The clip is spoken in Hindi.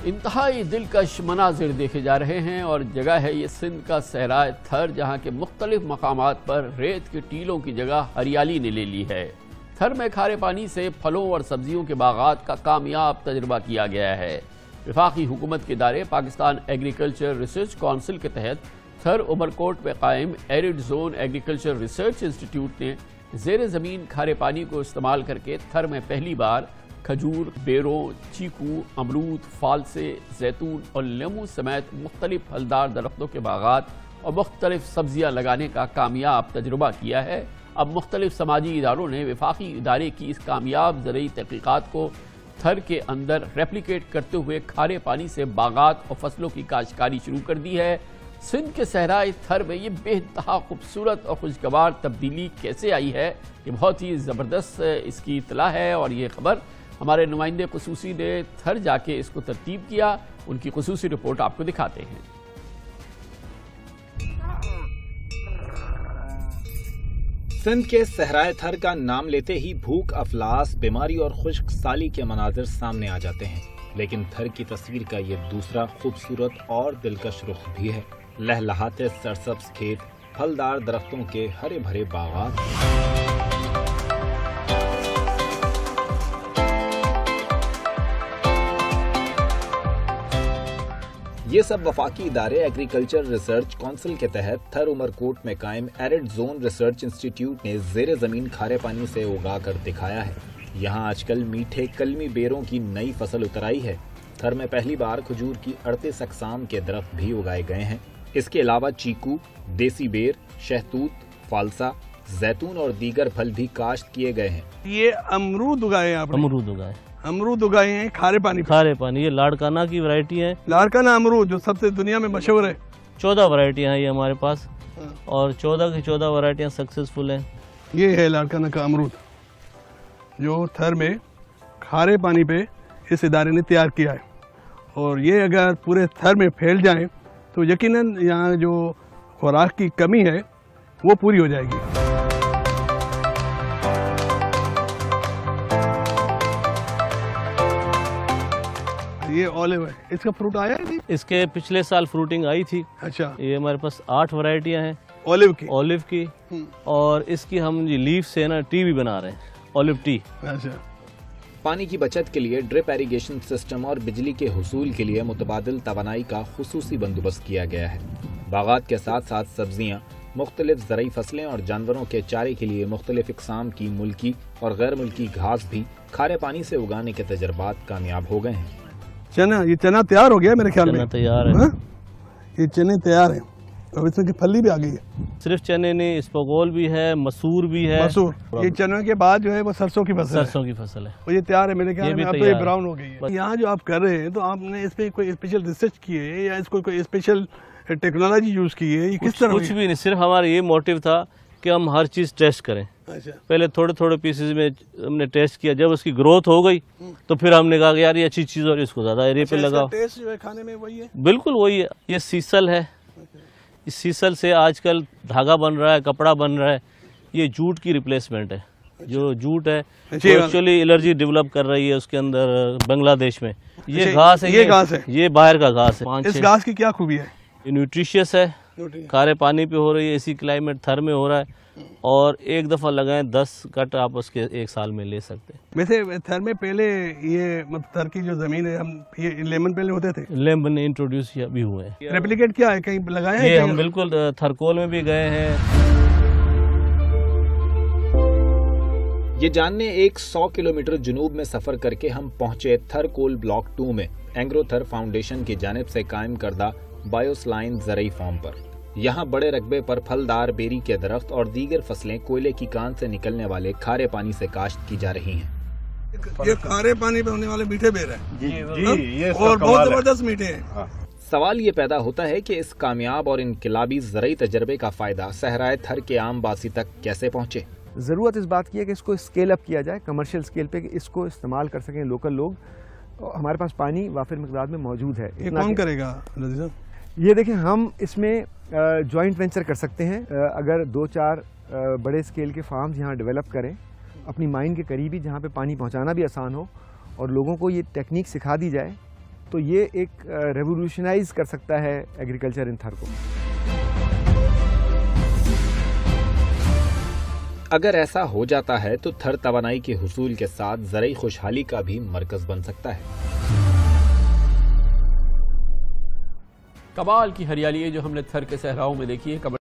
इंतहाई दिलकश मनाजिर देखे जा रहे हैं और जगह है ये सिंध का सहराए थर, जहाँ के मुख्तलिफ मकामात पर रेत के टीलों की जगह हरियाली ने ले ली है। थर में खारे पानी से फलों और सब्जियों के बागात का कामयाब तजुर्बा किया गया है। वफाकी हुकूमत के इदारे पाकिस्तान एग्रीकल्चर रिसर्च काउंसिल के तहत थर उमरकोट में कायम arid zone agriculture research institute ने ज़ेर ज़मीन खारे पानी को इस्तेमाल करके थर में पहली बार खजूर, बेरों, चीकू, अमरूद, फालसे, जैतून और लेमू समेत मुख्तलिफ फलदार दरख्तों के बागात और मुख्तलिफ सब्जियाँ लगाने का कामयाब तजुर्बा किया है। अब मुख्तलिफ समाजी इदारों ने वफाकी इदारे की इस कामयाब ज़रूरी तहक़ीक़ात को थर के अंदर रेप्लिकेट करते हुए खारे पानी से बागात और फसलों की काश्तकारी शुरू कर दी है। सिंध के सहराए थर में ये बेइंतहा खूबसूरत और खुशगवार तब्दीली कैसे आई है, ये बहुत ही ज़बरदस्त इसकी इत्तला है और ये खबर हमारे नुमाइंदे ख़ुसूसी ने थर जाके इसको तरतीब किया। उनकी ख़ुसूसी रिपोर्ट आपको दिखाते हैं। सिंध के सहराए थर का नाम लेते ही भूख, अफलास, बीमारी और खुश्क साली के मनाजिर सामने आ जाते हैं, लेकिन थर की तस्वीर का ये दूसरा खूबसूरत और दिलकश रुख भी है। लहलहाते सरसब्ज खेत, फलदार दरख्तों के हरे भरे बागात, ये सब वफाकी इदारे एग्रीकल्चर रिसर्च काउंसिल के तहत थर उमरकोट में कायम एरिड जोन रिसर्च इंस्टीट्यूट ने ज़ेरे ज़मीन खारे पानी से उगा कर दिखाया है। यहाँ आजकल मीठे कलमी बेरों की नई फसल उतर आई है। थर में पहली बार खजूर की 38 अक़साम के दरख्त भी उगाए गए हैं। इसके अलावा चीकू, देसी बेर, शहतूत, फालसा, जैतून और दीगर फल भी काश्त किए गए हैं। ये अमरूद उगाए, अमरूद उगाए हैं खारे पानी। ये लाड़काना की वैरायटी है। लाड़काना अमरूद जो सबसे दुनिया में मशहूर है। 14 वैरायटियाँ हैं ये हमारे पास और 14 की 14 वैरायटियाँ सक्सेसफुल हैं। ये है लाड़काना का अमरूद जो थर में खारे पानी पे इस इदारे ने तैयार किया है, और ये अगर पूरे थर में फैल जाए तो यकीनन यहाँ जो खुराक की कमी है वो पूरी हो जाएगी। ये ऑलिव है, इसका फ्रूट आया है? इसके पिछले साल फ्रूटिंग आई थी। अच्छा। ये हमारे पास 8 वैरायटियां हैं ऑलिव की और इसकी हम लीफ से ना टी भी बना रहे हैं, ऑलिव टी। अच्छा। पानी की बचत के लिए ड्रिप इरिगेशन सिस्टम और बिजली के हुसूल के लिए मुतबादिल तवानाई का खुसूसी बंदोबस्त किया गया है। बागात के साथ साथ सब्जियां, मुख्तलिफ ज़रई फसलें और जानवरों के चारे के लिए मुख्तलिफ इक़साम की मुल्की और गैर मुल्की घास भी खारे पानी से उगाने के तजर्बात कामयाब हो गए हैं। ये चना तैयार हो गया मेरे ख्याल में। चना तैयार है। ये चने तैयार हैं, अब इसमें की फली भी आ गई है। सिर्फ चने नहीं, इसबगोल भी है, मसूर भी है। ये चनों के बाद जो है वो सरसों की फसल है। और ये तैयार है मेरे ख्याल में। अब तो ये ब्राउन हो गई है। यहाँ जो आप कर रहे हैं तो आपने इस पे कोई स्पेशल रिसर्च की है या इसको कोई स्पेशल टेक्नोलॉजी यूज की है? कुछ भी नहीं, सिर्फ हमारा ये मोटिव था कि हम हर चीज टेस्ट करें। अच्छा। पहले थोड़े थोड़े पीसेस में हमने टेस्ट किया, जब उसकी ग्रोथ हो गई तो फिर हमने कहा कि यार ये अच्छी चीज और इसको ज्यादा एरिया पे लगाओ। टेस्ट जो है खाने में वही है? बिल्कुल वही है। ये सीसल है। इस सीसल से आजकल धागा बन रहा है, कपड़ा बन रहा है। ये जूट की रिप्लेसमेंट है। जो जूट है एक्चुअली एलर्जी डेवलप कर रही है उसके अंदर बांग्लादेश में। ये घास है, ये बाहर का घास है। इस घास की क्या खूबी है? ये न्यूट्रिशियस है, खारे पानी पे हो रही है, इसी क्लाइमेट थर में हो रहा है, और एक दफा लगाएं 10 कट आप उसके 1 साल में ले सकते हैं। वैसे थर में पहले ये मतलब थर की जो जमीन है, हम ये लेमन पहले होते थे? लेमन इंट्रोड्यूस भी हुए हैं। रेप्लिकेट क्या है, कहीं लगाया है? ये हम बिल्कुल थरकोल में भी गए हैं। ये जानने 100 किलोमीटर जुनूब में सफर करके हम पहुंचे थरकोल ब्लॉक 2 में एंग्रोथर फाउंडेशन की जानिब से कायम करदा बायोस्लाइन ज़रई फार्म पर। यहाँ बड़े रकबे पर फलदार बेरी के दरख्त और दीगर फसलें कोयले की कान से निकलने वाले खारे पानी से काश्त की जा रही हैं। ये खारे पानी पे होने वाले मीठे बेर हैं। जी, ये और बहुत जबरदस्त मीठे हैं। सवाल ये पैदा होता है कि इस कामयाब और इनकलाबी ज़रई तजर्बे का फायदा सहराए थर के आम बासी तक कैसे पहुँचे? ज़रूरत इस बात की है कि इसको स्केल अप किया जाए कमर्शियल स्केल पे, कि इसको इस्तेमाल कर सकें लोकल लोग। हमारे पास पानी वाफिर मिकदार में मौजूद है। ये कौन करेगा? ये देखिए, हम इसमें जॉइंट वेंचर कर सकते हैं। अगर 2-4 बड़े स्केल के फार्म्स यहाँ डेवलप करें, अपनी माइन के करीब ही, जहाँ पे पानी पहुँचाना भी आसान हो और लोगों को ये टेक्निक सिखा दी जाए तो ये एक रेवोल्यूशनाइज कर सकता है एग्रीकल्चर इन थर को। अगर ऐसा हो जाता है तो थर तवानाई के हुसूल के साथ ज़रई खुशहाली का भी मरकज बन सकता है। कमाल की हरियाली है जो हमने थर के सहराओं में देखी है।